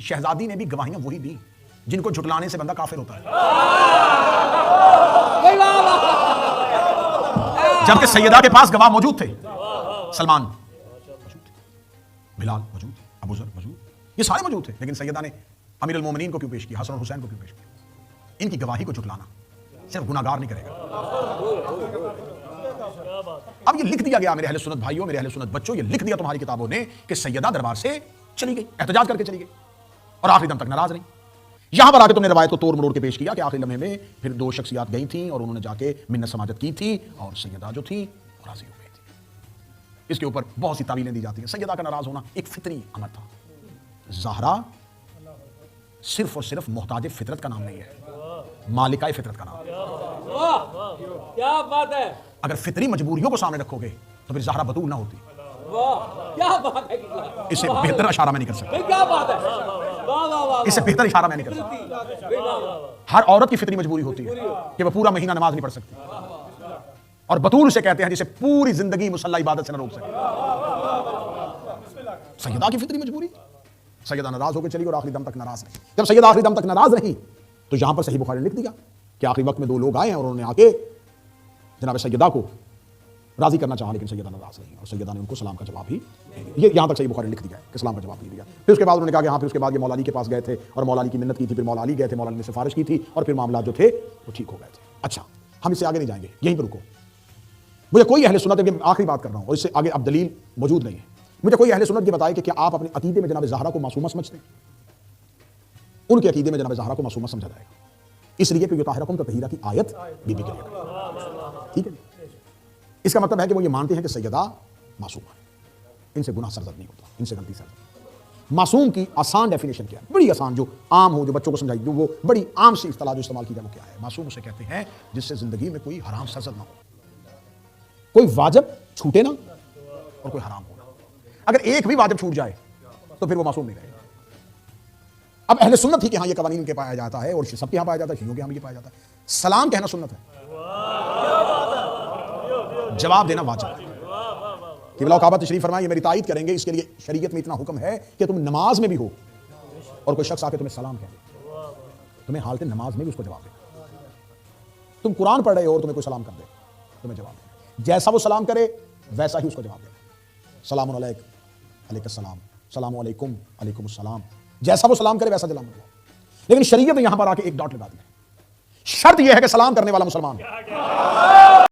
शहजादी ने भी गवाहियां वही दी जिनको झुटलाने से बंदा काफिर होता है। जबकि सैयदा के पास गवाह मौजूद थे, सलमान मौजूद थे, बिलाल मौजूद थे, अबू ज़र मौजूद, ये सारे मौजूद थे, लेकिन सैयदा ने अमीर अल मोमिनीन को क्यों पेश किया, हसन और हुसैन को क्यों पेश किया? इनकी गवाही को झुटलाना सिर्फ गुनाहगार नहीं करेगा। अब ये लिख दिया गया मेरे अहले सुन्नत भाइयों, मेरे अहले सुन्नत बच्चों, ये लिख दिया तुम्हारी किताबों ने कि सैयदा दरबार से चली गई, एहतजाज करके चली गई और आखिरी दम तक नाराज रही। यहां पर आके तुमने रवायत को तोड़ मरोड़ के पेश किया कि आखिरी लम्हे में फिर दो शख्सियात गई थी और उन्होंने जाके मिन्नत समाजत की थी और सैयदा जो थी राजी हो गई थी। इसके ऊपर बहुत सी तावीलें दी जाती हैं। सैयदा का नाराज होना एक फितरी अमर था। ज़हरा सिर्फ और सिर्फ मोहताज फितरत का नाम नहीं है, मालिकाए फितरत का नाम है। क्या बात है। अगर फितरी मजबूरियों को सामने रखोगे तो फिर ज़हरा बतूल ना होती। क्या बात है। इससे बेहतर इशारा मैं नहीं कर सकता। क्या बात है। इससे बेहतर इशारा मैं नहीं कर सकता। हर औरत की फितरी मजबूरी होती है कि वह पूरा महीना नमाज नहीं पढ़ सकती, और बतूल से कहते हैं जिसे पूरी जिंदगी मुसल्ला इबादत से न रोक सके। सैयदा की फितरी मजबूरी, सैयदा नाराज होकर चली और आखिरी दम तक नाराज रही। जब सैयदा आखिरी दम तक नाराज रही तो यहां पर सही बुखारी ने लिख दिया कि आखिरी वक्त में दो लोग आए हैं और उन्होंने आके जनाब सैयदा को राजी करना चाहा, लेकिन सैयदा नाराज रही और सैयदा ने उनको सलाम का जवाब ही ये यहां तक सही बुखारी ने लिख दिया कि सलाम का जवाब नहीं दिया। फिर उसके बाद उन्होंने कहा कि हाँ, फिर उसके बाद ये मौला अली के पास गए थे और मौला अली की मिन्नत की थी, फिर मौला अली गए थे, मौला अली ने सिफारिश की थी और फिर मामला जो थे वो ठीक हो गए थे। अच्छा, हम इससे आगे नहीं जाएंगे, यहीं पर रुको। मुझे कोई अहले सुन्नत, आखिरी बात कर रहा हूं और इससे आगे अब दलील मौजूद नहीं है, मुझे कोई अहले सुन्नत ये बताए कि क्या आप अपने अकीदे में जनाब ज़हरा को मासूमा समझते हैं? उनके अकीदे में जनाब ज़हरा को मासूमा समझा जाएगा, इसलिए कि युताहिरुकुम ततहीरा की आयत बीबी के लिए, ठीक है। इसका मतलब है कि वो ये मानते हैं कि सैयदा मासूम है, इनसे गुनाह सरजद नहीं होता, इनसे गलती सरजद। मासूम की आसान डेफिनेशन क्या है, बड़ी आसान, जो आम हो, जो बच्चों को समझाई, जो वो बड़ी आम सी इस्तिलाह जो इस्तेमाल की जाए वो क्या है? मासूम उसे कहते हैं जिससे जिंदगी में कोई हराम सरजद ना हो, कोई वाजिब छूटे ना और कोई हराम हो ना। अगर एक भी वाजिब छूट जाए तो फिर वो मासूम नहीं रहेगा। अब अहले सुन्नत ही के यहाँ ये कवानीन के पाया जाता है और सबके यहाँ पाया जाता है, शियों के यहाँ भी पाया जाता है। सलाम कहना सुन्नत है, जवाब देना वाजिब है। क़िबला काबा तशरीफ फरमाए, ये मेरी तायद करेंगे, इसके लिए शरीयत में इतना हुक्म है कि तुम नमाज में भी हो और कोई शख्स आके तुम्हें सलाम कहे, तुम्हें हालत नमाज में भी उसको जवाब देना। तुम कुरान पढ़ रहे हो और तुम्हें कोई सलाम कर दे, तुम्हें जवाब देना, जैसा वो सलाम करे वैसा ही उसको जवाब देना। सलामुन अलैक, अलैकुस्सलाम, सलामु अलैकुम, अलैकुमुस्सलाम, जैसा वो सलाम करे वैसा जवाब देना। लेकिन शरीयत ने यहां पर आके एक डॉट लगा दिया, शर्त यह है कि सलाम करने वाला मुसलमान है।